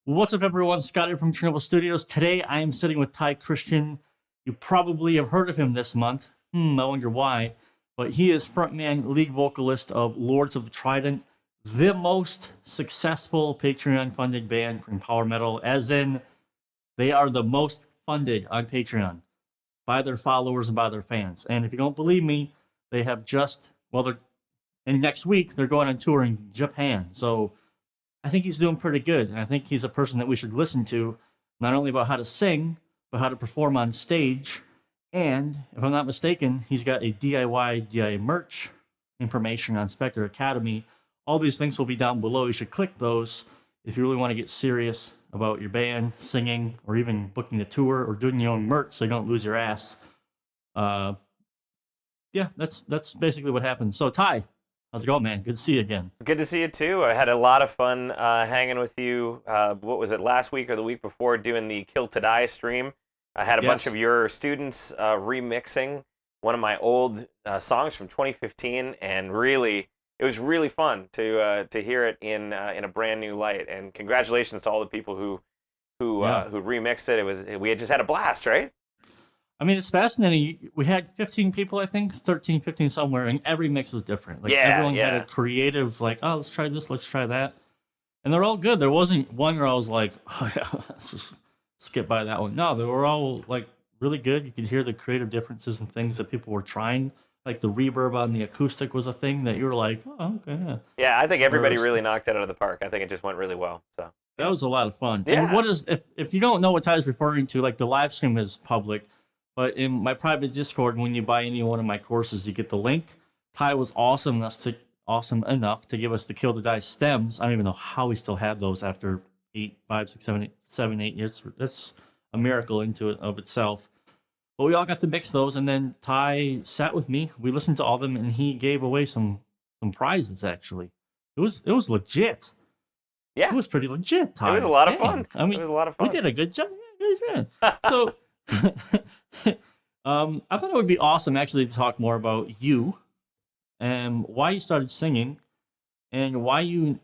What's up, everyone? Scott here from Chernobyl Studios. Today, I am sitting with Ty Christian. You probably have heard of him this month. I wonder why. But he is frontman, lead vocalist of Lords of the Trident, the most successful Patreon-funded band in power metal, as in they are the most funded on Patreon by their followers and by their fans. And if you don't believe me, they have and next week, they're going on tour in Japan. So I think he's doing pretty good, and I think he's a person that we should listen to, not only about how to sing, but how to perform on stage. And if I'm not mistaken, he's got a DIY merch information on Spectre Academy. All these links will be down below. You should click those if you really want to get serious about your band, singing, or even booking a tour or doing your own merch so you don't lose your ass. Yeah, that's basically what happened. So Ty, how's it going, man? Good to see you again. Good to see you too. I had a lot of fun hanging with you. What was it, last week or the week before, doing the Kill to Die stream? I had a bunch of your students remixing one of my old songs from 2015, and really, it was really fun to hear it in a brand new light. And congratulations to all the people who remixed it. We had just had a blast, right? I mean, it's fascinating. We had 15 people, I think, 13, 15 somewhere, and every mix was different. Like, everyone had a creative, like, oh, let's try this, let's try that. And they're all good. There wasn't one where I was like, oh, yeah, let's just skip by that one. No, they were all, like, really good. You could hear the creative differences and things that people were trying. Like, the reverb on the acoustic was a thing that you were like, oh, okay, yeah. Yeah, I think everybody really knocked it out of the park. I think it just went really well, so. That was a lot of fun. Yeah. And what is, if you don't know what Ty's referring to, like, the live stream is public. But in my private Discord, when you buy any one of my courses, you get the link. Ty was awesome enough to give us the Kill to Die stems. I don't even know how we still had those after 8 years. That's a miracle of itself. But we all got to mix those, and then Ty sat with me. We listened to all of them, and he gave away some prizes. Actually, it was legit. Yeah, it was pretty legit. Ty. It was a lot of fun. I mean, it was a lot of fun. We did a good job. Yeah. So. I thought it would be awesome actually to talk more about you and why you started singing and why you.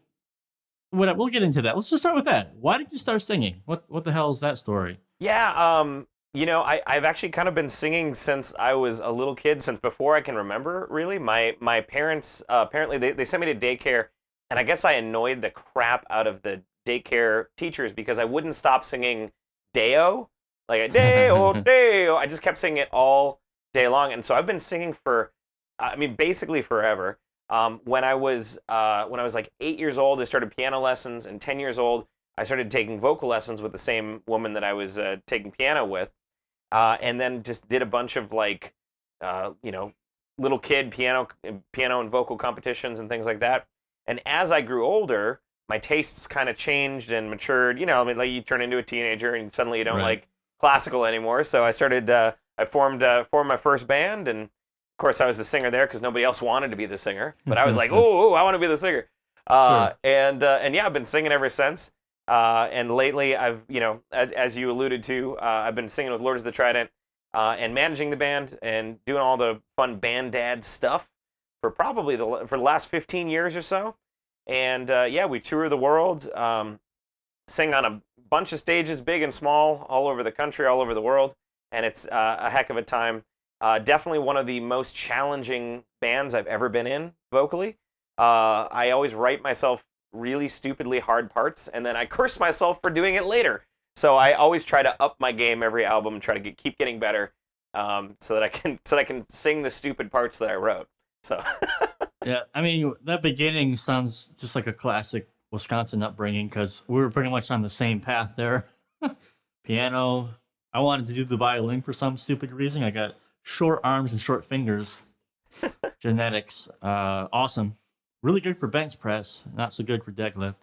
We'll get into that. Let's just start with that. Why did you start singing? What the hell is that story? Yeah, I've actually kind of been singing since I was a little kid, since before I can remember. Really, my parents apparently they sent me to daycare, and I guess I annoyed the crap out of the daycare teachers because I wouldn't stop singing Deo. Like a Deo, Deo. I just kept singing it all day long. And so I've been singing for, basically forever. When I was like 8 years old, I started piano lessons, and 10 years old, I started taking vocal lessons with the same woman that I was taking piano with. And then just did a bunch of like, little kid piano and vocal competitions and things like that. And as I grew older, my tastes kind of changed and matured. Like you turn into a teenager and suddenly you don't like classical anymore, so I started. I formed my first band, and of course I was the singer there because nobody else wanted to be the singer. But I was like, oh, I want to be the singer. Sure. And yeah, I've been singing ever since. And lately, I've as you alluded to, I've been singing with Lords of the Trident and managing the band and doing all the fun band dad stuff for probably for the last 15 years or so. And yeah, we tour the world, sing on a bunch of stages, big and small, all over the country, all over the world, and it's a heck of a time. Definitely one of the most challenging bands I've ever been in vocally. I always write myself really stupidly hard parts, and then I curse myself for doing it later. So I always try to up my game every album, try to keep getting better, so that I can sing the stupid parts that I wrote. So yeah, I mean, that beginning sounds just like a classic Wisconsin upbringing, because we were pretty much on the same path there. Piano. I wanted to do the violin for some stupid reason. I got short arms and short fingers. Genetics. Awesome. Really good for bench press. Not so good for deadlift.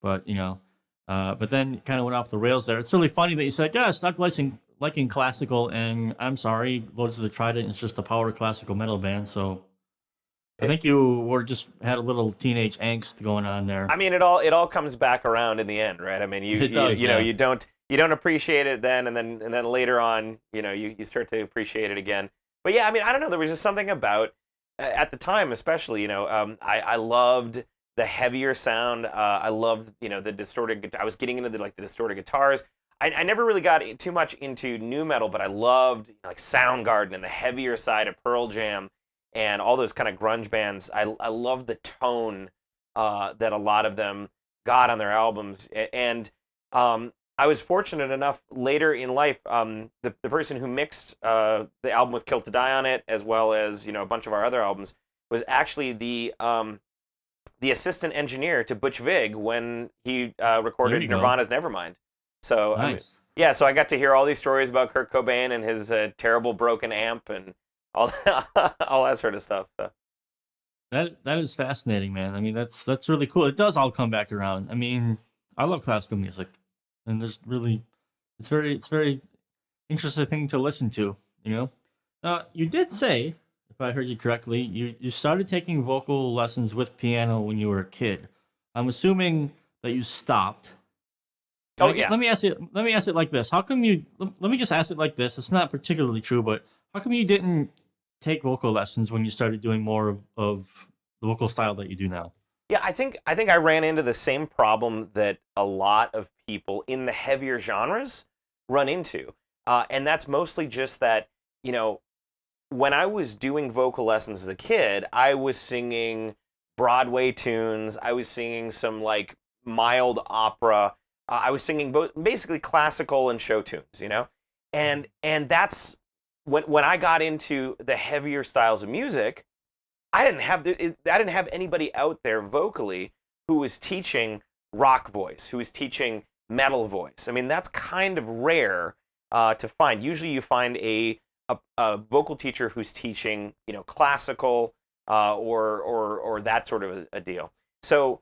But, but then kind of went off the rails there. It's really funny that you said, yeah, stop liking classical, and I'm sorry, Lords of the Trident is just a power classical metal band, so I think you had a little teenage angst going on there. I mean, it all comes back around in the end, right? I mean, you don't appreciate it then, and then later on, you start to appreciate it again. But yeah, I mean, I don't know. There was just something about at the time, especially, I loved the heavier sound. I loved, the distorted. I was getting into the distorted guitars. I never really got too much into nu metal, but I loved like Soundgarden and the heavier side of Pearl Jam and all those kind of grunge bands. I loved the tone that a lot of them got on their albums. And I was fortunate enough later in life, the person who mixed the album with Kill to Die on it, as well as a bunch of our other albums, was actually the assistant engineer to Butch Vig when he recorded Nirvana's Nevermind. So nice. So I got to hear all these stories about Kurt Cobain and his terrible broken amp and all that sort of stuff. So that is fascinating, man. I mean, that's really cool. It does all come back around. I mean, I love classical music, and it's very interesting thing to listen to. You did say, if I heard you correctly, you started taking vocal lessons with piano when you were a kid. I'm assuming that you stopped. Oh, yeah. Let me ask it like this. How come you? Let me just ask it like this. It's not particularly true, but how come you didn't take vocal lessons when you started doing more of the vocal style that you do now? Yeah, I think I ran into the same problem that a lot of people in the heavier genres run into, and that's mostly just that when I was doing vocal lessons as a kid, I was singing Broadway tunes. I was singing some like mild opera. I was singing basically classical and show tunes, and that's when I got into the heavier styles of music. I didn't have anybody out there vocally who was teaching rock voice, who was teaching metal voice. I mean, that's kind of rare to find. Usually, you find a vocal teacher who's teaching, classical or that sort of a deal. So,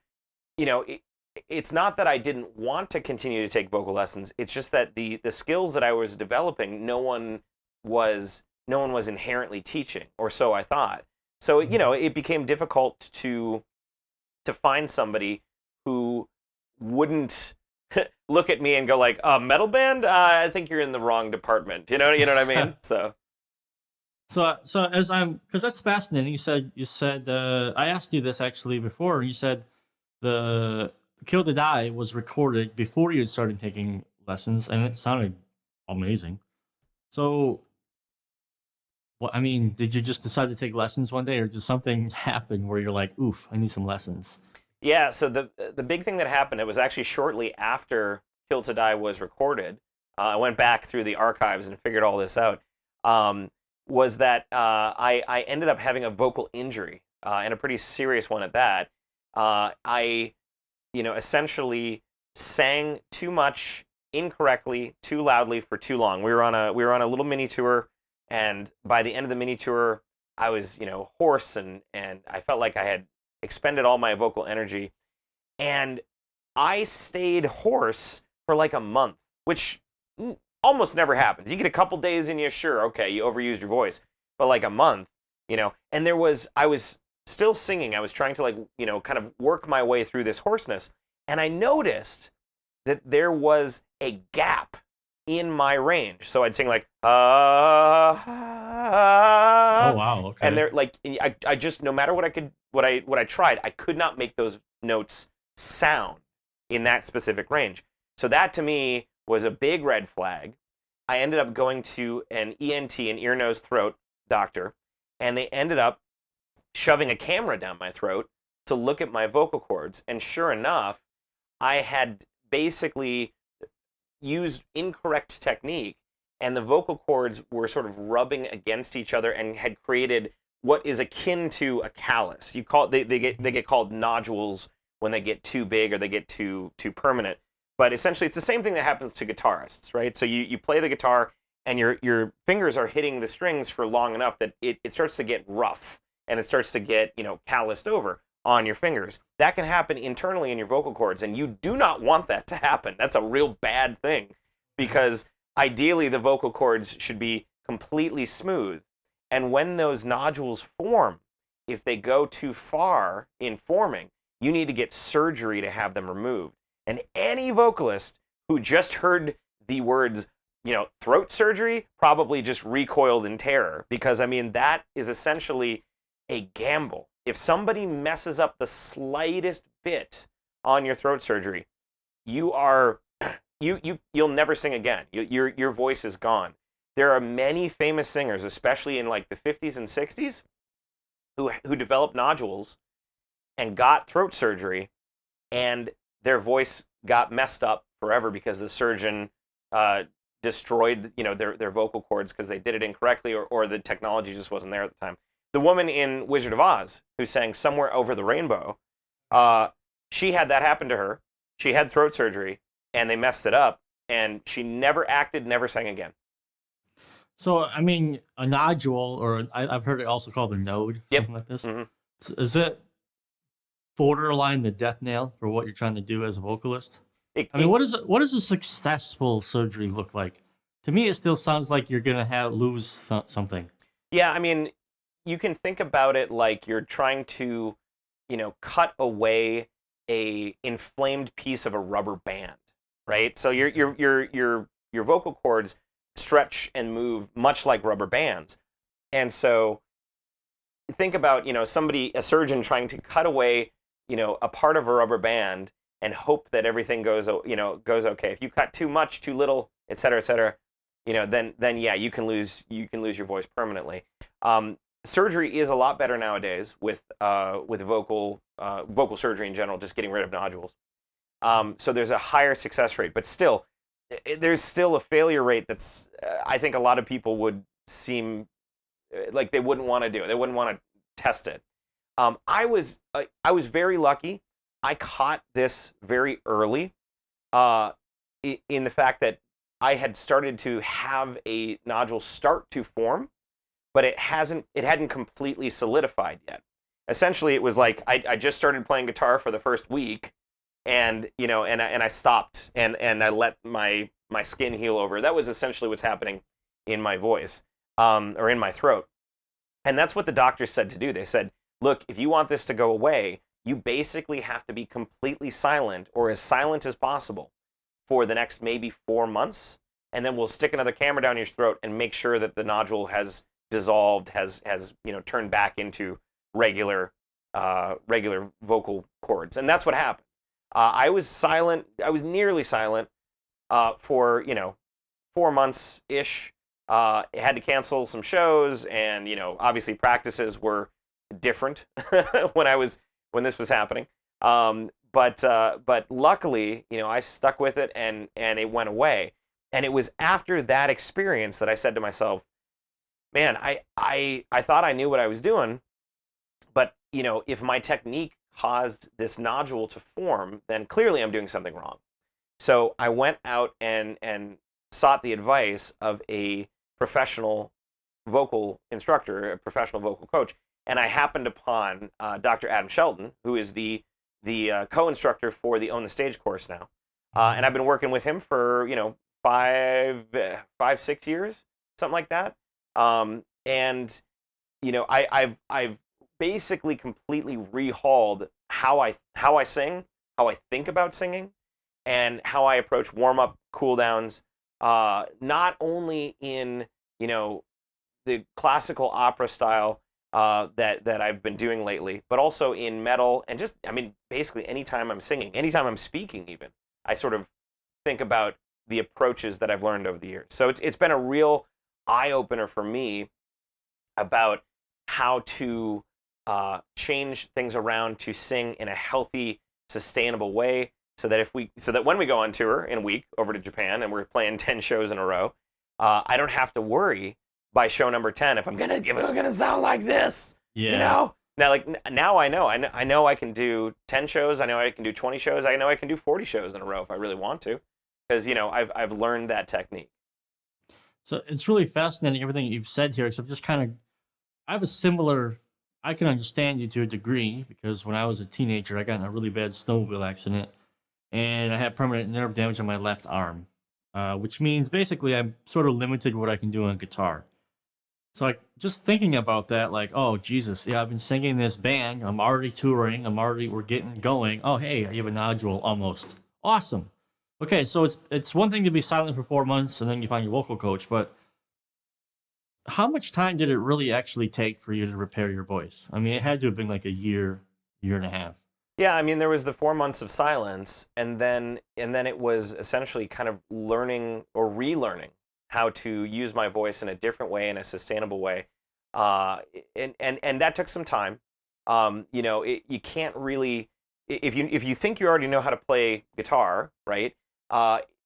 it's not that I didn't want to continue to take vocal lessons. It's just that the skills that I was developing, no one was inherently teaching, or so I thought. So, it became difficult to find somebody who wouldn't look at me and go like, metal band? I think you're in the wrong department. You know what I mean? So because that's fascinating. You said I asked you this actually before. You said the Kill to Die was recorded before you had started taking lessons, and it sounded amazing. So, did you just decide to take lessons one day, or did something happen where you're like, oof, I need some lessons? Yeah, so the big thing that happened, it was actually shortly after Kill to Die was recorded. I went back through the archives and figured all this out. Was that I ended up having a vocal injury, and a pretty serious one at that. I essentially sang too much incorrectly, too loudly for too long. We were on a little mini tour, and by the end of the mini tour, I was hoarse and I felt like I had expended all my vocal energy, and I stayed hoarse for like a month, which almost never happens. You get a couple days in you, sure, okay, you overused your voice, but like a month, and I was still singing. I was trying to kind of work my way through this hoarseness, and I noticed that there was a gap in my range. So I'd sing like Oh wow, okay. And they're like, I just, no matter what I tried, I could not make those notes sound in that specific range. So that to me was a big red flag. I ended up going to an ENT, an ear, nose, throat doctor, and they ended up shoving a camera down my throat to look at my vocal cords. And sure enough, I had basically used incorrect technique, and the vocal cords were sort of rubbing against each other and had created what is akin to a callus. They get called nodules when they get too big or they get too permanent. But essentially, it's the same thing that happens to guitarists, right? So you play the guitar, and your fingers are hitting the strings for long enough that it starts to get rough, and it starts to get calloused over on your fingers. That can happen internally in your vocal cords, and you do not want that to happen. That's a real bad thing, because ideally the vocal cords should be completely smooth. And when those nodules form, if they go too far in forming, you need to get surgery to have them removed. And any vocalist who just heard the words, throat surgery, probably just recoiled in terror, because that is essentially a gamble. if somebody messes up the slightest bit on your throat surgery, you'll never sing again. Your voice is gone. There are many famous singers, especially in like the 50s and 60s, who developed nodules and got throat surgery, and their voice got messed up forever because the surgeon destroyed, their vocal cords because they did it incorrectly, or the technology just wasn't there at the time. The woman in Wizard of Oz who sang "Somewhere Over the Rainbow," she had that happen to her. She had throat surgery, and they messed it up, and she never acted, never sang again. So, I mean, a nodule, or I've heard it also called a node, Yep. something like this. Mm-hmm. Is it borderline the death nail for what you're trying to do as a vocalist? What does a successful surgery look like? To me, it still sounds like you're gonna lose something. Yeah, I mean, you can think about it like you're trying to, cut away a inflamed piece of a rubber band, right? So your vocal cords stretch and move much like rubber bands, and so think about a surgeon trying to cut away a part of a rubber band and hope that everything goes okay. If you cut too much, too little, et cetera, then yeah, you can lose your voice permanently. Surgery is a lot better nowadays with vocal surgery in general, just getting rid of nodules. So there's a higher success rate, but still, there's still a failure rate that's I think a lot of people would seem like they wouldn't want to do it. They wouldn't want to test it. I was very lucky. I caught this very early in the fact that I had started to have a nodule start to form, but it hadn't completely solidified yet. Essentially, it was like I just started playing guitar for the first week, and I stopped and I let my skin heal over. That was essentially what's happening in my voice, or in my throat. And that's what the doctors said to do. They said, look, if you want this to go away, you basically have to be completely silent, or as silent as possible, for the next maybe 4 months, and then we'll stick another camera down your throat and make sure that the nodule has dissolved, has turned back into regular vocal cords. And that's what happened. I was silent. I was nearly silent for 4 months ish. Had to cancel some shows, and obviously practices were different when this was happening. But luckily, I stuck with it, and it went away. And it was after that experience that I said to myself, man, I thought I knew what I was doing, but if my technique caused this nodule to form, then clearly I'm doing something wrong. So I went out and sought the advice of a professional vocal instructor, a professional vocal coach, and I happened upon Dr. Adam Shelton, who is the co-instructor for the Own the Stage course now, and I've been working with him for 5-6 years, something like that. And I've basically completely rehauled how I sing, how I think about singing, and how I approach warm-up, cool-downs, not only in the classical opera style that I've been doing lately, but also in metal, and just basically anytime I'm singing, anytime I'm speaking, even I sort of think about the approaches that I've learned over the years. So it's been a real eye-opener for me about how to change things around to sing in a healthy, sustainable way, so that when we go on tour in a week over to Japan and we're playing 10 shows in a row, I don't have to worry by show number 10 if I'm gonna sound like this. Yeah. Now I know I can do 10 shows. I know I can do 20 shows. I know I can do 40 shows in a row if I really want to, because I've learned that technique. So it's really fascinating everything you've said here, except just kind of, I can understand you to a degree, because when I was a teenager, I got in a really bad snowmobile accident, and I had permanent nerve damage on my left arm, which means basically I'm sort of limited what I can do on guitar. So just thinking about that, oh Jesus, yeah, I've been singing in this band, I'm already touring, we're getting going. Oh hey, you have a nodule almost. Awesome. Okay, so it's one thing to be silent for 4 months and then you find your vocal coach, but how much time did it really actually take for you to repair your voice? I mean, it had to have been like a year, year and a half. Yeah, I mean, there was the 4 months of silence, and then it was essentially kind of learning or relearning how to use my voice in a different way, in a sustainable way, uh, and that took some time. You can't really, if you think you already know how to play guitar, right?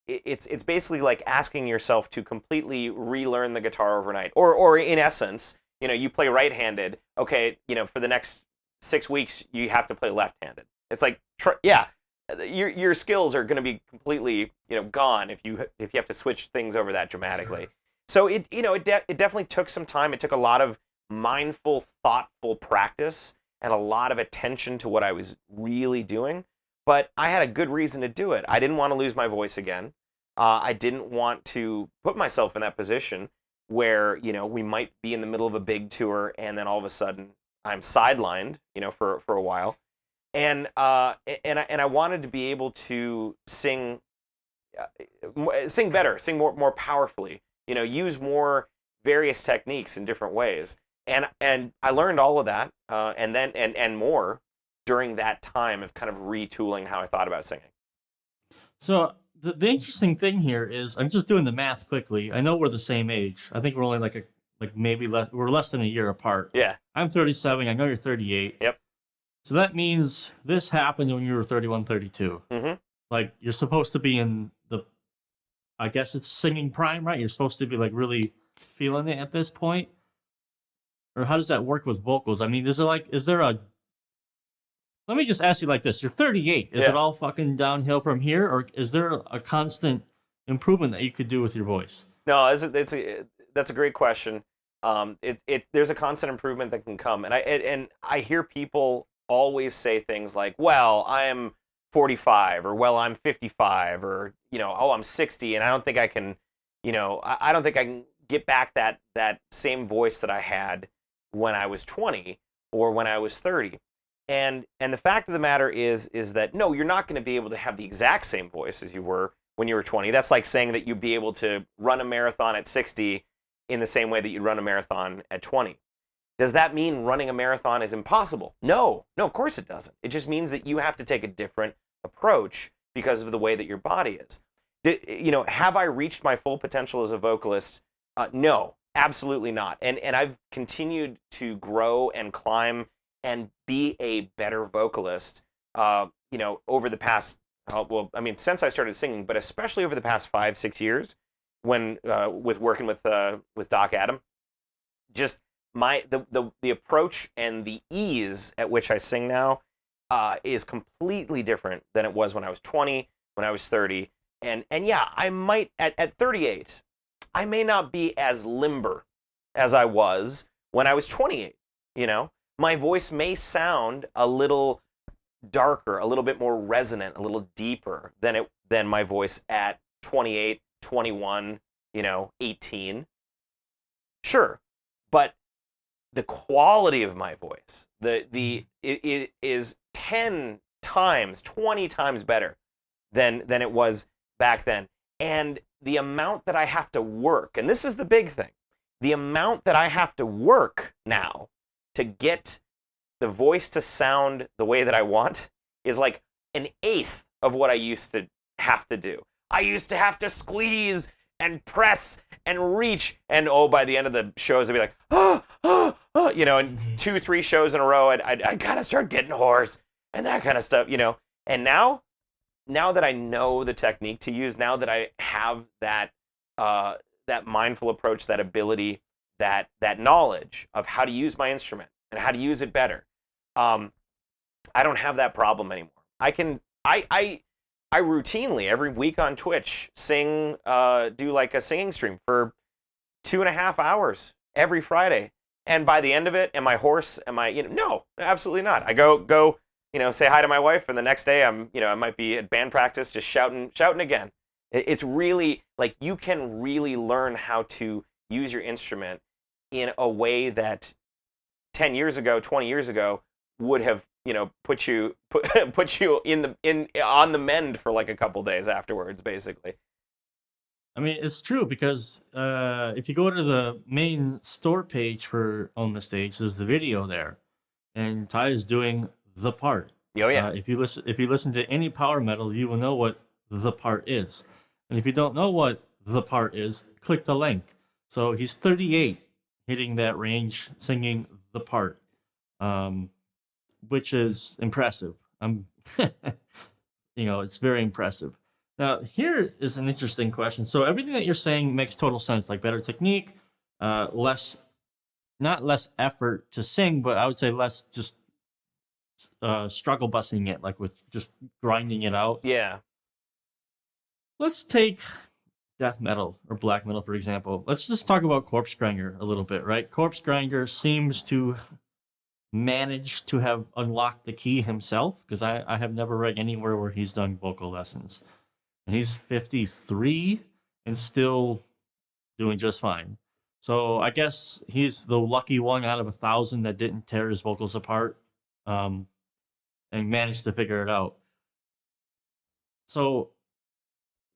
It's basically like asking yourself to completely relearn the guitar overnight, or in essence, you play right-handed. Okay, for the next 6 weeks you have to play left-handed. It's like, yeah, your skills are going to be completely gone if you have to switch things over that dramatically. So it definitely took some time. It took a lot of mindful, thoughtful practice and a lot of attention to what I was really doing. But I had a good reason to do it. I didn't want to lose my voice again. I didn't want to put myself in that position where we might be in the middle of a big tour and then all of a sudden I'm sidelined, for a while. And I wanted to be able to sing better, sing more powerfully, use more various techniques in different ways. And I learned all of that, and more during that time of kind of retooling how I thought about singing. So the interesting thing here is I'm just doing the math quickly. I know we're the same age. I think we're only like maybe less. We're less than a year apart. Yeah. I'm 37. I know you're 38. Yep. So that means this happened when you were 31, 32. Mm-hmm. Like you're supposed to be in I guess it's singing prime, right? You're supposed to be like really feeling it at this point. Or how does that work with vocals? I mean, let me just ask you like this. You're 38. Is Yeah. it all fucking downhill from here? Or is there a constant improvement that you could do with your voice? No, that's a great question. There's a constant improvement that can come, and I hear people always say things like, "Well, I'm 45," or "Well, I'm 55," or "Oh, I'm 60," and I don't think I can, I don't think I can get back that same voice that I had when I was 20 or when I was 30. And the fact of the matter is that no, you're not going to be able to have the exact same voice as you were when you were 20. That's like saying that you'd be able to run a marathon at 60 in the same way that you'd run a marathon at 20. Does that mean running a marathon is impossible? No, of course it doesn't. It just means that you have to take a different approach because of the way that your body is. Have I reached my full potential as a vocalist? No, absolutely not. And I've continued to grow and climb and be a better vocalist, over the past, since I started singing, but especially over the past 5-6 years, when with working with Doc Adam, just the approach and the ease at which I sing now is completely different than it was when I was 20, when I was 30, and yeah, I might at 38, I may not be as limber as I was when I was 28. My voice may sound a little darker, a little bit more resonant, a little deeper than my voice at 28, 21, 18. Sure, but the quality of my voice, it is 10 times, 20 times better than it was back then. And the amount that I have to work, and this is the big thing, the amount that I have to work now to get the voice to sound the way that I want is like an eighth of what I used to have to do. I used to have to squeeze and press and reach, and by the end of the shows I'd be like, and 2-3 shows in a row I'd kind of start getting hoarse and that kind of stuff, And now that I know the technique to use, now that I have that mindful approach, that ability, that knowledge of how to use my instrument and how to use it better, I don't have that problem anymore. I routinely every week on Twitch do like a singing stream for 2.5 hours every Friday, and by the end of it, am I hoarse? Am I no, absolutely not. I go say hi to my wife, and the next day I might be at band practice just shouting again. It's really like you can really learn how to use your instrument in a way that 10 years ago, 20 years ago would have put you on the mend for like a couple days afterwards, basically. I mean, it's true because if you go to the main store page for On the Stage, there's the video there, and Ty is doing the part. Oh yeah. If you listen to any power metal, you will know what the part is. And if you don't know what the part is, click the link. So he's 38, hitting that range, singing the part, which is impressive. It's very impressive. Now, here is an interesting question. So everything that you're saying makes total sense, like better technique, not less effort to sing, but I would say less just struggle bussing it, like with just grinding it out. Yeah. Let's take death metal or black metal, for example. Let's just talk about Corpse Grinder a little bit, right? Corpse Grinder seems to manage to have unlocked the key himself, because I have never read anywhere where he's done vocal lessons. And he's 53 and still doing just fine. So I guess he's the lucky one out of 1,000 that didn't tear his vocals apart and managed to figure it out. So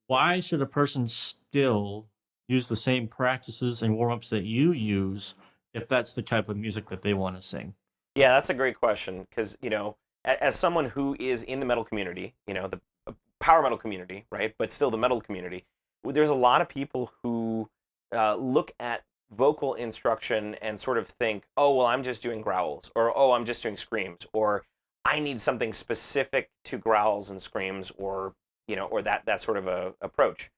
why should a person still use the same practices and warm-ups that you use if that's the type of music that they want to sing? Yeah, that's a great question, because, as someone who is in the metal community, the power metal community, right, but still the metal community, there's a lot of people who look at vocal instruction and sort of think, oh, well, I'm just doing growls, or, oh, I'm just doing screams, or I need something specific to growls and screams, or that sort of a approach.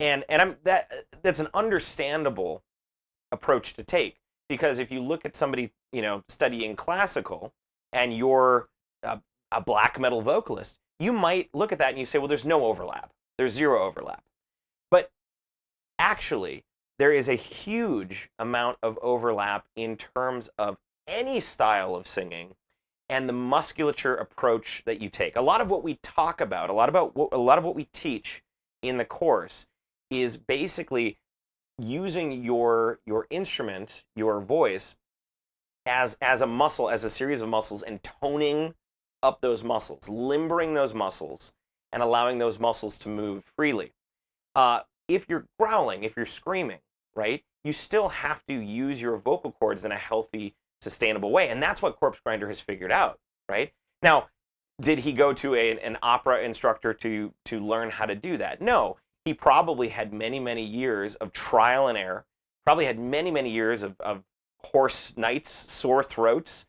And that's an understandable approach to take, because if you look at somebody, studying classical, and you're a black metal vocalist, you might look at that and you say, well, there's no overlap. There's zero overlap. But actually, there is a huge amount of overlap in terms of any style of singing and the musculature approach that you take. A lot of what we talk about, a lot of what we teach in the course is basically using your instrument, your voice, as a muscle, as a series of muscles, and toning up those muscles, limbering those muscles, and allowing those muscles to move freely. If you're growling, if you're screaming, right, you still have to use your vocal cords in a healthy, sustainable way. And that's what Corpse Grinder has figured out, right? Now, did he go to an opera instructor to learn how to do that? No. He probably had many, many years of trial and error, probably had many, many years of hoarse nights, sore throats,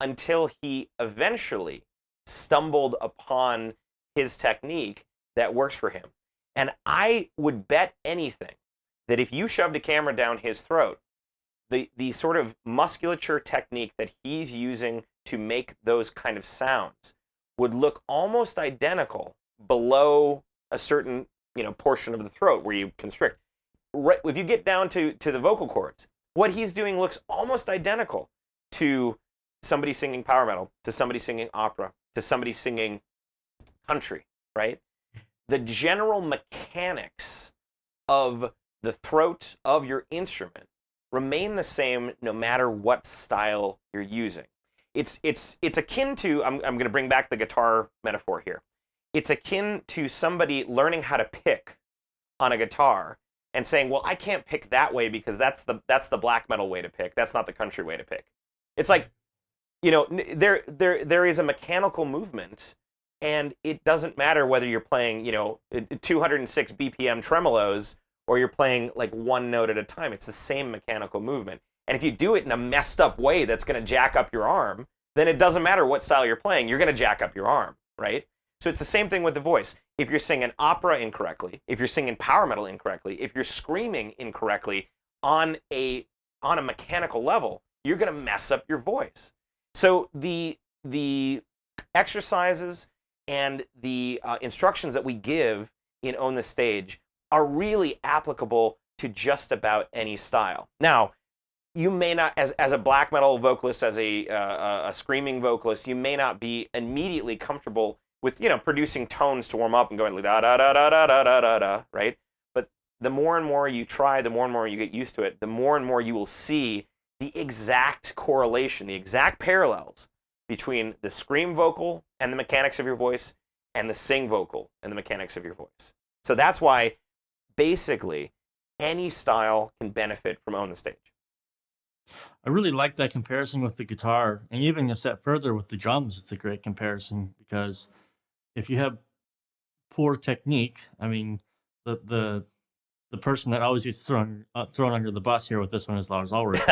until he eventually stumbled upon his technique that works for him. And I would bet anything that if you shoved a camera down his throat, the sort of musculature technique that he's using to make those kind of sounds would look almost identical below a certain portion of the throat where you constrict. Right, if you get down to the vocal cords, what he's doing looks almost identical to somebody singing power metal, to somebody singing opera, to somebody singing country, right? The general mechanics of the throat of your instrument remain the same no matter what style you're using. It's akin to, I'm going to bring back the guitar metaphor here. It's akin to somebody learning how to pick on a guitar and saying, well, I can't pick that way because that's the black metal way to pick. That's not the country way to pick. It's like, there is a mechanical movement, and it doesn't matter whether you're playing, 206 BPM tremolos or you're playing like one note at a time. It's the same mechanical movement. And if you do it in a messed up way that's going to jack up your arm, then it doesn't matter what style you're playing, you're going to jack up your arm, right? So it's the same thing with the voice. If you're singing opera incorrectly, if you're singing power metal incorrectly, if you're screaming incorrectly on a mechanical level, you're going to mess up your voice. So the exercises and the instructions that we give in On the Stage are really applicable to just about any style. Now, you may not, as a black metal vocalist, as a screaming vocalist, you may not be immediately comfortable with producing tones to warm up and going like da da da da da da da da da, right? But the more and more you try, the more and more you get used to it, the more and more you will see the exact correlation, the exact parallels between the scream vocal and the mechanics of your voice and the sing vocal and the mechanics of your voice. So that's why basically any style can benefit from On the Stage. I really like that comparison with the guitar, and even a step further with the drums. It's a great comparison because if you have poor technique, I mean, the person that always gets thrown under the bus here with this one is Lars Ulrich.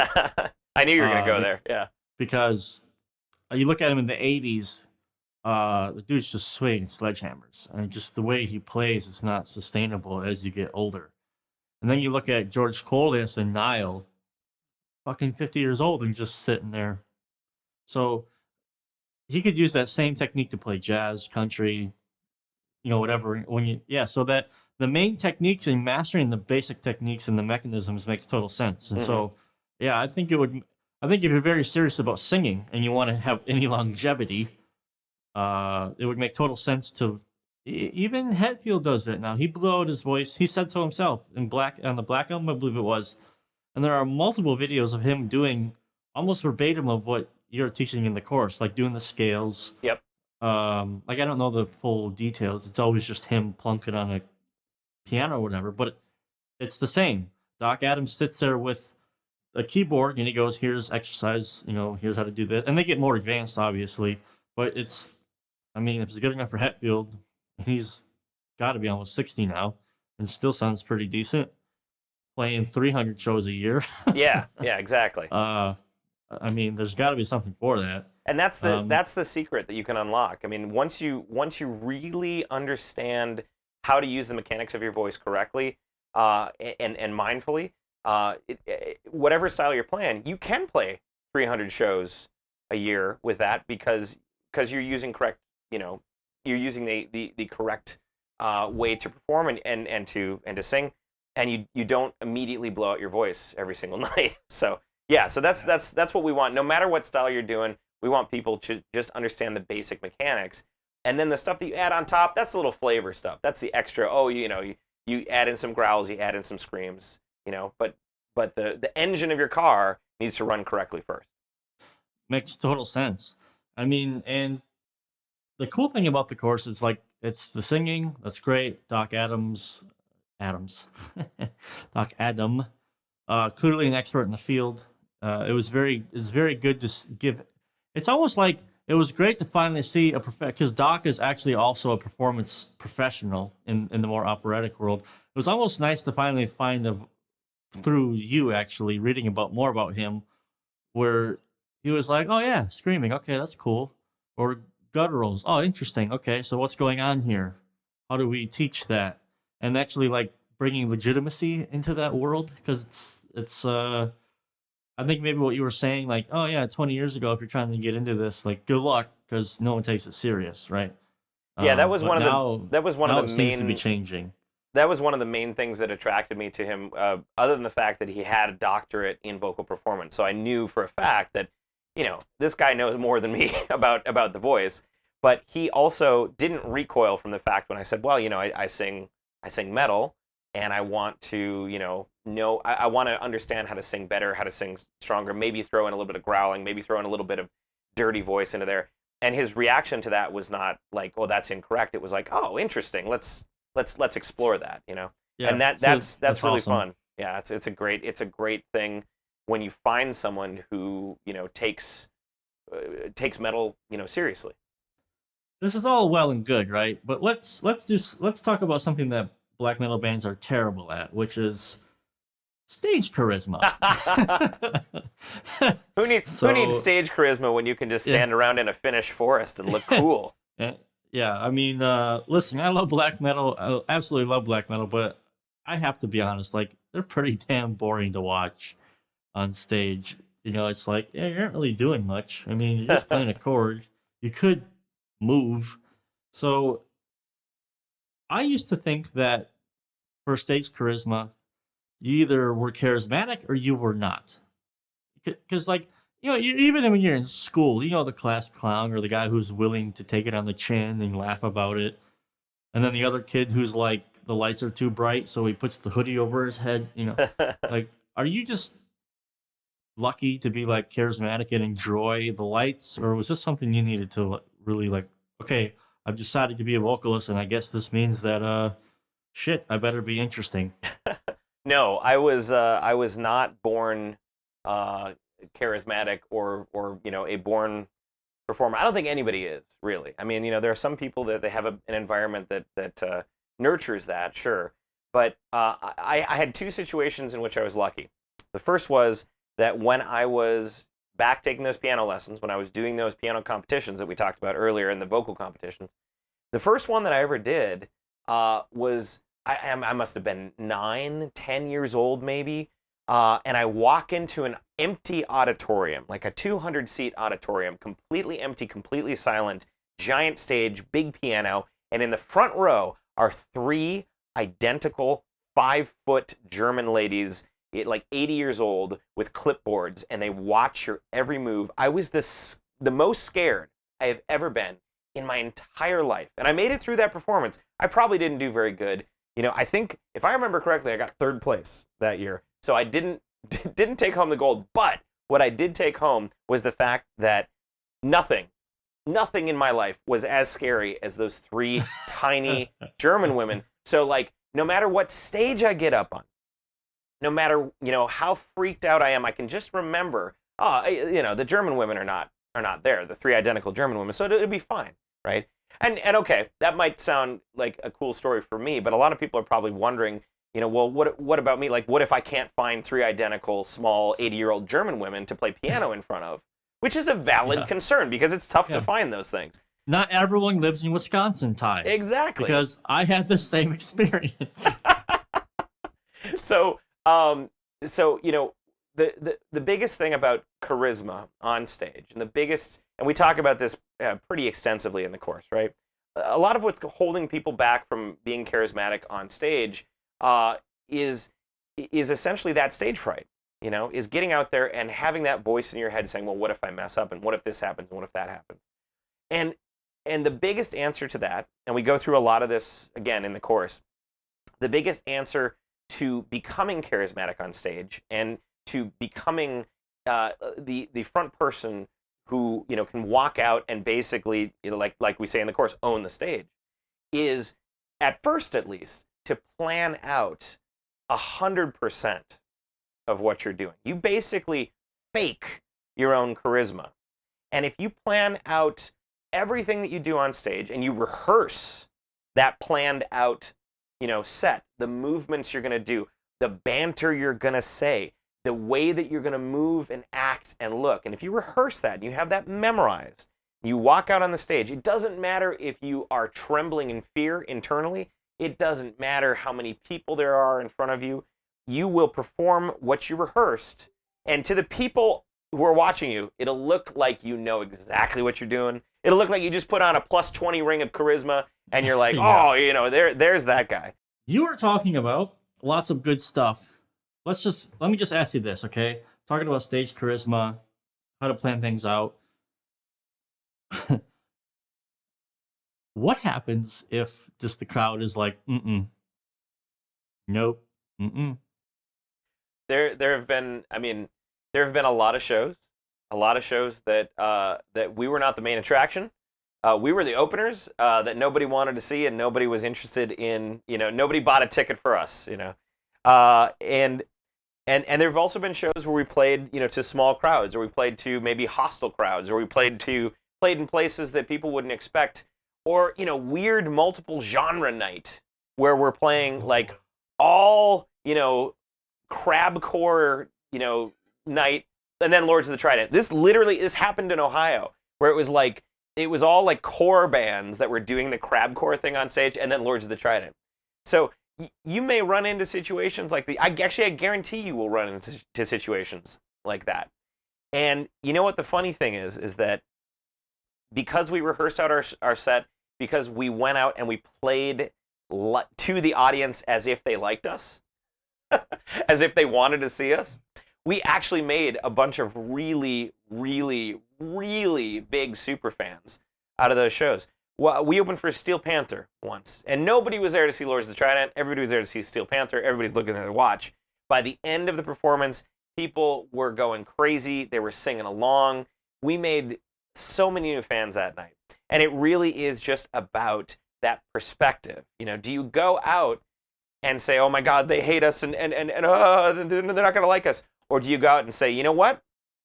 I knew you were going to go there. Yeah. Because you look at him in the 80s, the dude's just swinging sledgehammers. I mean, just the way he plays is not sustainable as you get older. And then you look at George Colias and Nile, fucking 50 years old and just sitting there. So he could use that same technique to play jazz, country, whatever. So that the main techniques and mastering the basic techniques and the mechanisms makes total sense. And so, I think if you're very serious about singing and you want to have any longevity, it would make total sense to. Even Hetfield does it now. He blew out his voice. He said so himself on the Black Album, I believe it was. And there are multiple videos of him doing almost verbatim of what you're teaching in the course, like doing the scales. Yep. I don't know the full details. It's always just him plunking on a piano or whatever, but it's the same. Doc Adams sits there with a keyboard and he goes, here's exercise, here's how to do this. And they get more advanced, obviously, but if it's good enough for Hetfield, he's got to be almost 60 now and still sounds pretty decent, playing 300 shows a year. Yeah, exactly. There's got to be something for that. And that's the secret that you can unlock. I mean, once you really understand how to use the mechanics of your voice correctly, and mindfully, whatever style you're playing, you can play 300 shows a year with that because you're using correct, you're using the correct way to perform and to sing, and you don't immediately blow out your voice every single night. So that's what we want. No matter what style you're doing, we want people to just understand the basic mechanics. And then the stuff that you add on top, that's the little flavor stuff. That's the extra, you add in some growls, you add in some screams, but the engine of your car needs to run correctly first. Makes total sense. And the cool thing about the course is it's the singing, that's great. Doc Adams, Doc Adam, clearly an expert in the field. It's very good to give. It's almost like it was great to finally see because Doc is actually also a performance professional in the more operatic world. It was almost nice to finally find through you actually reading more about him, where he was like, oh yeah, screaming, okay, that's cool, or gutturals, oh interesting, okay, so what's going on here? How do we teach that? And actually bringing legitimacy into that world, because it's I think maybe what you were saying, 20 years ago, if you're trying to get into this, good luck, because no one takes it serious, right? Yeah, that was one of the main. Seems to be changing. That was one of the main things that attracted me to him, other than the fact that he had a doctorate in vocal performance. So I knew for a fact that, this guy knows more than me about the voice. But he also didn't recoil from the fact when I said, well, I sing metal, and I want to, I want to understand how to sing better, how to sing stronger, maybe throw in a little bit of growling, maybe throw in a little bit of dirty voice into there. And his reaction to that was not like, oh, that's incorrect. It was like, oh, interesting. Let's explore that, Yeah, and that's really awesome. fun. Yeah, it's a great thing when you find someone who, takes metal, seriously. This is all well and good, right? But let's talk about something that black metal bands are terrible at, which is stage charisma. Who needs stage charisma when you can just stand around in a Finnish forest and look cool? Yeah. Listen, I love black metal. I absolutely love black metal, but I have to be honest, they're pretty damn boring to watch on stage. It's you aren't really doing much. You're just playing a chord. You could move. So I used to think that for stage charisma, you either were charismatic or you were not. Because even when you're in school, the class clown or the guy who's willing to take it on the chin and laugh about it. And then the other kid who's the lights are too bright, so he puts the hoodie over his head, are you just lucky to be charismatic and enjoy the lights? Or was this something you needed to really okay, I've decided to be a vocalist, and I guess this means that Shit, I better be interesting. No, I was not born charismatic or a born performer. I don't think anybody is really. I mean, there are some people that they have an environment that nurtures that, sure. But I had two situations in which I was lucky. The first was that when I was back taking those piano lessons, when I was doing those piano competitions that we talked about earlier in the vocal competitions, the first one that I ever did was I must have been 9, 10 years old maybe, and I walk into an empty auditorium, like a 200-seat auditorium, completely empty, completely silent, giant stage, big piano, and in the front row are 3 identical 5-foot German ladies, like 80 years old, with clipboards, and they watch your every move. I was the most scared I have ever been in my entire life, and I made it through that performance. I probably didn't do very good. I think, if I remember correctly, I got 3rd place that year. So I didn't take home the gold. But what I did take home was the fact that nothing in my life was as scary as those 3 tiny German women. So, like, no matter what stage I get up on, no matter, how freaked out I am, I can just remember, the German women are not there, the 3 identical German women. So it'll be fine, right? And okay, that might sound like a cool story for me, but a lot of people are probably wondering, well, what about me? Like, what if I can't find 3 identical, small, 80-year-old German women to play piano in front of? Which is a valid concern, because it's tough to find those things. Not everyone lives in Wisconsin, Ty. Exactly. Because I had the same experience. So, the biggest thing about charisma on stage, and we talk about this pretty extensively in the course, right? A lot of what's holding people back from being charismatic on stage is essentially that stage fright, is getting out there and having that voice in your head saying, well, what if I mess up, and what if this happens, and what if that happens? And the biggest answer to that, and we go through a lot of this again in the course, the biggest answer to becoming charismatic on stage and to becoming the front person who can walk out and basically, like we say in the course, own the stage, is, at first at least, to plan out 100% of what you're doing. You basically fake your own charisma. And if you plan out everything that you do on stage and you rehearse that planned out, set, the movements you're going to do, the banter you're going to say, the way that you're going to move and act and look. And if you rehearse that and you have that memorized, you walk out on the stage, it doesn't matter if you are trembling in fear internally. It doesn't matter how many people there are in front of you. You will perform what you rehearsed. And to the people who are watching you, it'll look like you know exactly what you're doing. It'll look like you just put on a +20 ring of charisma and you're like, oh, there's that guy. You were talking about lots of good stuff. Let me just ask you this, okay? Talking about stage charisma, how to plan things out. What happens if just the crowd is like, nope, There have been a lot of shows that we were not the main attraction. We were the openers that nobody wanted to see and nobody was interested in. Nobody bought a ticket for us. And there have also been shows where we played to small crowds, or we played to maybe hostile crowds, or we played in places that people wouldn't expect, or weird multiple genre night where we're playing like all crabcore night, and then Lords of the Trident. This happened in Ohio, where it was all like core bands that were doing the crabcore thing on stage, and then Lords of the Trident. So you may run into situations like I guarantee you will run into situations like that. And you know what the funny thing is that because we rehearsed out our set, because we went out and we played to the audience as if they liked us, as if they wanted to see us, we actually made a bunch of really, really, really big super fans out of those shows. Well, we opened for Steel Panther once, and nobody was there to see Lords of the Trident. Everybody was there to see Steel Panther. Everybody's looking at their watch. By the end of the performance, people were going crazy. They were singing along. We made so many new fans that night. And it really is just about that perspective. Do you go out and say, oh my God, they hate us and they're not going to like us? Or do you go out and say, you know what?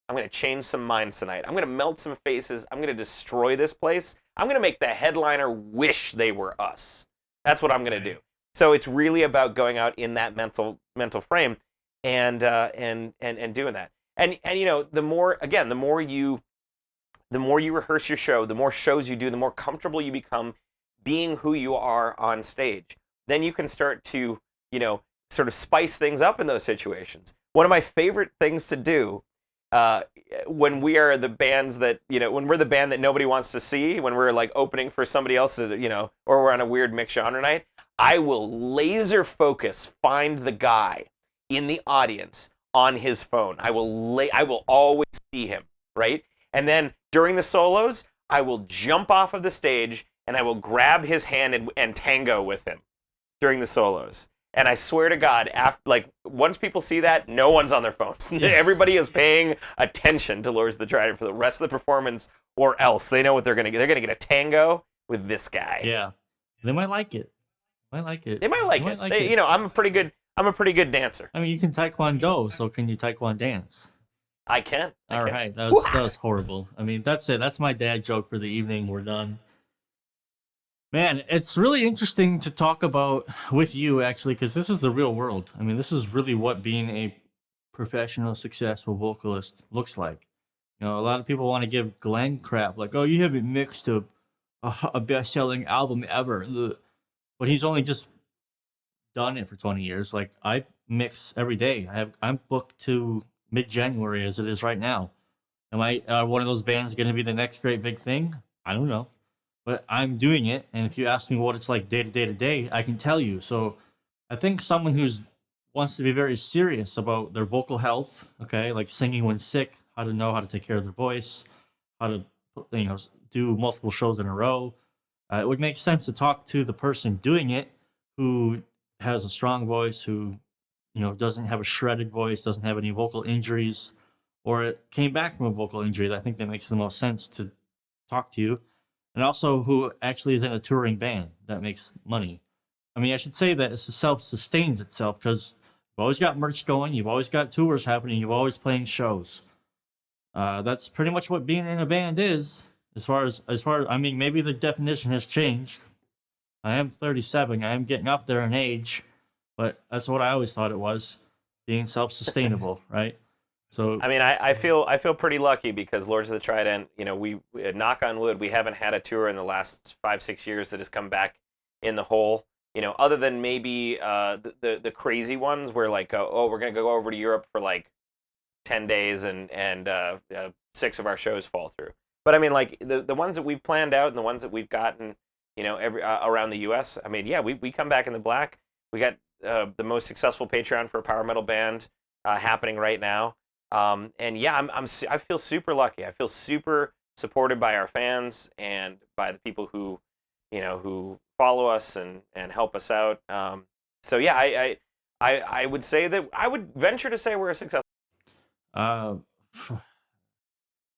I'm going to change some minds tonight. I'm going to melt some faces. I'm going to destroy this place. I'm going to make the headliner wish they were us. That's what I'm going to do. So it's really about going out in that mental frame and doing that. And you know, the more you rehearse your show, the more shows you do, the more comfortable you become being who you are on stage. Then you can start to, you know, sort of spice things up in those situations. One of my favorite things to do when we are the bands that, you know, when we're the band that nobody wants to see, when we're like opening for somebody else, you know, or we're on a weird mixed genre night, I will laser focus, find the guy in the audience on his phone. I will always see him, right? And then during the solos, I will jump off of the stage and I will grab his hand and tango with him during the solos. And I swear to God, once people see that, no one's on their phones. Yeah. Everybody is paying attention to Lords of the Trident for the rest of the performance, or else they know what they're going to get. They're going to get a tango with this guy. Yeah, they might like it. They might like it. You know, I'm a pretty good dancer. I mean, you can taekwondo, so can you taekwondo dance? I can. All right, that was horrible. I mean, that's it. That's my dad joke for the evening. We're done. Man, it's really interesting to talk about with you, actually, because this is the real world. I mean, this is really what being a professional, successful vocalist looks like. You know, a lot of people want to give Glenn crap, like, oh, you haven't mixed a best-selling album ever. Ugh. But he's only just done it for 20 years. Like, I mix every day. I'm booked to mid-January as it is right now. Am I one of those bands going to be the next great big thing? I don't know. But I'm doing it, and if you ask me what it's like day to day, I can tell you. So I think someone who's wants to be very serious about their vocal health, okay, like singing when sick, how to know how to take care of their voice, how to, you know, do multiple shows in a row, it would make sense to talk to the person doing it who has a strong voice, who, you know, doesn't have a shredded voice, doesn't have any vocal injuries, or it came back from a vocal injury. I think that makes the most sense to talk to you. And also who actually is in a touring band that makes money. I mean, I should say that it self-sustains itself because you've always got merch going, you've always got tours happening, you're always playing shows. That's pretty much what being in a band is. As far as I mean, maybe the definition has changed. I am 37, I am getting up there in age, but that's what I always thought it was, being self-sustainable, right? So I mean, I feel pretty lucky because Lords of the Trident, you know, we knock on wood, we haven't had a tour in the last 5-6 years that has come back in the hole. You know, other than maybe the crazy ones where like, oh, we're gonna go over to Europe for like 10 days and 6 of our shows fall through. But I mean, like the ones that we've planned out and the ones that we've gotten, you know, every around the U.S. I mean, yeah, we come back in the black. We got the most successful Patreon for a power metal band happening right now. And yeah, I feel super lucky. I feel super supported by our fans and by the people who, you know, who follow us and help us out. So yeah, I would say that I would venture to say we're a success.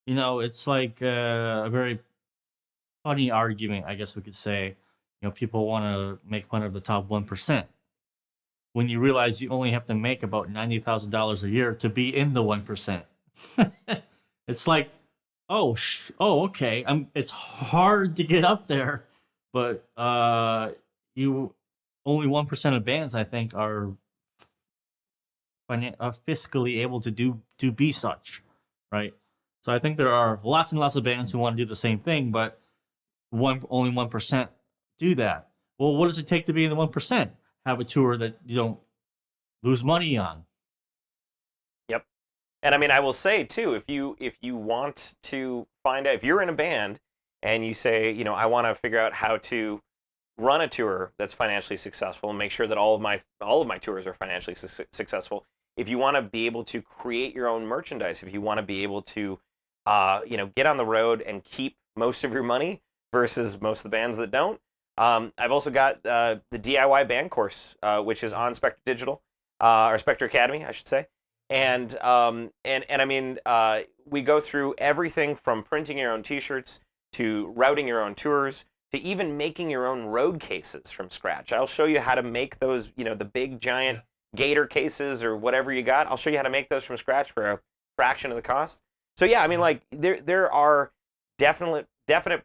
You know, it's like a very funny argument, I guess we could say. You know, people want to make fun of the top 1%. When you realize you only have to make about $90,000 a year to be in the 1%. It's like, okay. It's hard to get up there, but you only 1% of bands, I think, are fiscally able to be such, right? So I think there are lots and lots of bands who want to do the same thing, but only 1% do that. Well, what does it take to be in the 1%? Have a tour that you don't lose money on. Yep. And I mean, I will say too, if you want to find out, if you're in a band and you say, you know, I want to figure out how to run a tour that's financially successful and make sure that all of my tours are financially successful. If you want to be able to create your own merchandise, if you want to be able to, you know, get on the road and keep most of your money versus most of the bands that don't. I've also got the DIY band course, which is on Spectre Digital, or Spectre Academy, I should say. And I mean, we go through everything from printing your own T-shirts to routing your own tours to even making your own Rode cases from scratch. I'll show you how to make those, you know, the big giant Gator cases or whatever you got. I'll show you how to make those from scratch for a fraction of the cost. So yeah, I mean, like there are definite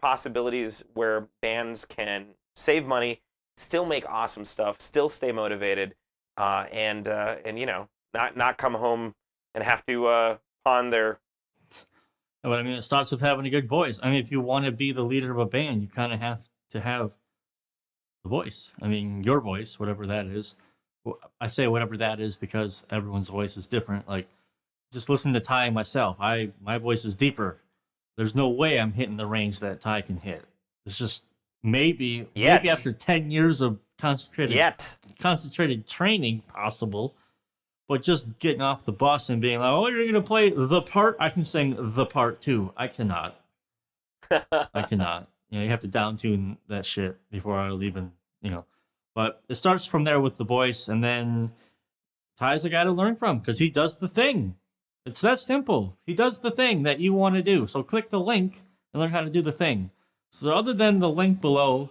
possibilities where bands can save money, still make awesome stuff, still stay motivated, and you know, not come home and have to pawn their. But I mean, it starts with having a good voice. I mean, if you want to be the leader of a band, you kind of have to have the voice. I mean, your voice, whatever that is. I say whatever that is because everyone's voice is different. Like, just listen to Ty and myself. My voice is deeper. There's no way I'm hitting the range that Ty can hit. It's just maybe after 10 years of concentrated training possible. But just getting off the bus and being like, oh, you're going to play the part? I can sing the part too. I cannot. I cannot. You know, you have to down-tune that shit before I'll even, you know. But it starts from there with the voice, and then Ty's a guy to learn from because he does the thing. It's that simple. He does the thing that you want to do. So click the link and learn how to do the thing. So other than the link below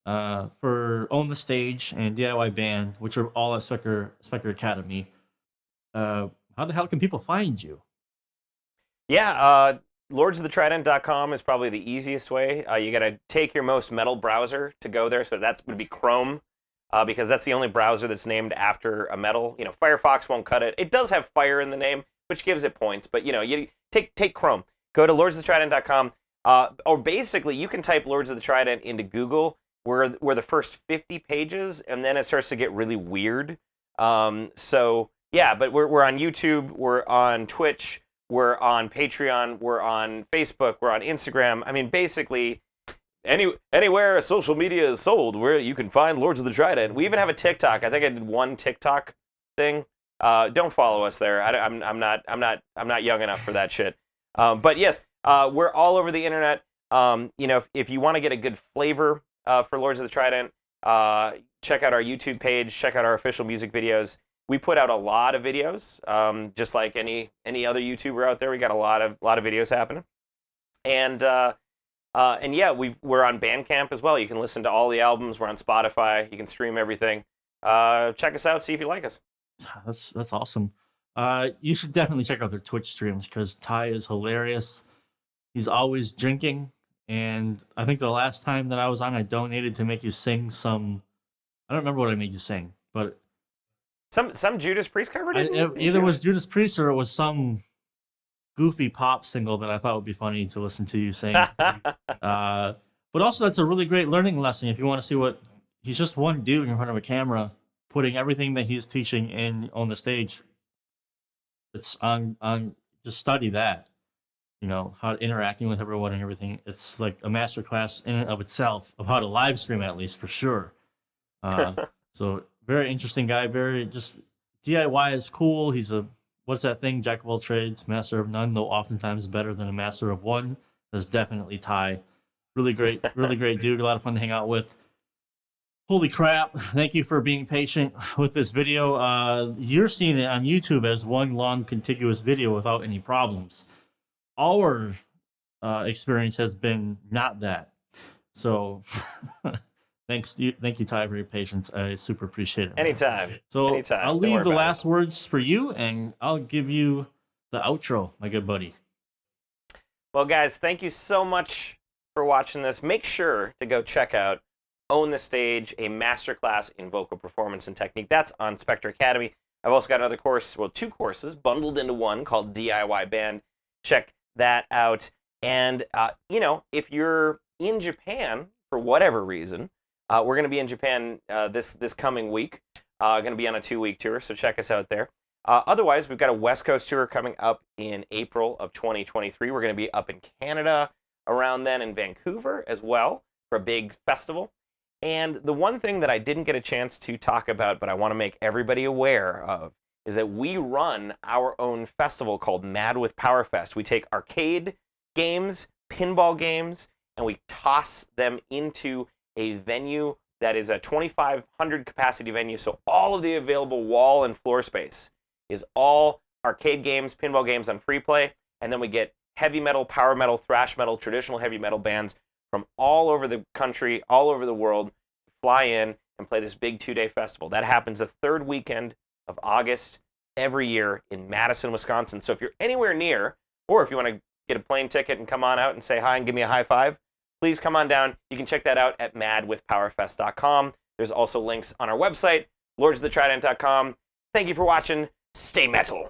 for Own the Stage and DIY Band, which are all at Spectre Academy, how the hell can people find you? Yeah, lordsofthetrident.com is probably the easiest way. You got to take your most metal browser to go there. So that would be Chrome, because that's the only browser that's named after a metal. You know, Firefox won't cut it. It does have fire in the name, which gives it points. But, you know, you take Chrome. Go to lordsofthetrident.com. Or basically, you can type Lords of the Trident into Google. We're the first 50 pages, and then it starts to get really weird. So... yeah, but we're on YouTube, we're on Twitch, we're on Patreon, we're on Facebook, we're on Instagram. I mean, basically, anywhere social media is sold, where you can find Lords of the Trident. We even have a TikTok. I think I did one TikTok thing. Don't follow us there. I'm not young enough for that shit. But yes, we're all over the internet. You know, if you want to get a good flavor for Lords of the Trident, check out our YouTube page. Check out our official music videos. We put out a lot of videos, just like any other YouTuber out there. We got a lot of videos happening, and yeah, we're on Bandcamp as well. You can listen to all the albums. We're on Spotify. You can stream everything. Check us out. See if you like us. That's awesome. You should definitely check out their Twitch streams because Ty is hilarious. He's always drinking, and I think the last time that I was on, I donated to make you sing some. I don't remember what I made you sing, but. Some Judas Priest cover? Either was Judas Priest or it was some goofy pop single that I thought would be funny to listen to you sing. But also, that's a really great learning lesson if you want to see what he's just one dude in front of a camera putting everything that he's teaching in on the stage. It's on just study that, you know, how interacting with everyone and everything. It's like a masterclass in and of itself of how to live stream, at least for sure. So. Very interesting guy. Very just DIY is cool. He's what's that thing? Jack of all trades, master of none. Though oftentimes better than a master of one. That's definitely Ty. Really great dude. A lot of fun to hang out with. Holy crap! Thank you for being patient with this video. You're seeing it on YouTube as one long contiguous video without any problems. Our experience has been not that. So. Thank you, Ty, for your patience. I super appreciate it. Anytime. So anytime. I'll leave the last words for you, and I'll give you the outro, my good buddy. Well, guys, thank you so much for watching this. Make sure to go check out Own the Stage, a masterclass in vocal performance and technique. That's on Spectre Academy. I've also got another course, well, 2 courses bundled into one called DIY Band. Check that out. And, you know, if you're in Japan for whatever reason, we're going to be in Japan this coming week. Going to be on a 2-week tour, so check us out there. Otherwise, we've got a West Coast tour coming up in April of 2023. We're going to be up in Canada around then, in Vancouver as well, for a big festival. And the one thing that I didn't get a chance to talk about, but I want to make everybody aware of, is that we run our own festival called Mad with Power Fest. We take arcade games, pinball games, and we toss them into a venue that is a 2,500 capacity venue. So all of the available wall and floor space is all arcade games, pinball games on free play. And then we get heavy metal, power metal, thrash metal, traditional heavy metal bands from all over the country, all over the world, fly in and play this big 2-day festival. That happens the third weekend of August every year in Madison, Wisconsin. So if you're anywhere near, or if you want to get a plane ticket and come on out and say hi and give me a high five, please come on down. You can check that out at madwithpowerfest.com. There's also links on our website, lordsofthetrident.com. Thank you for watching. Stay metal.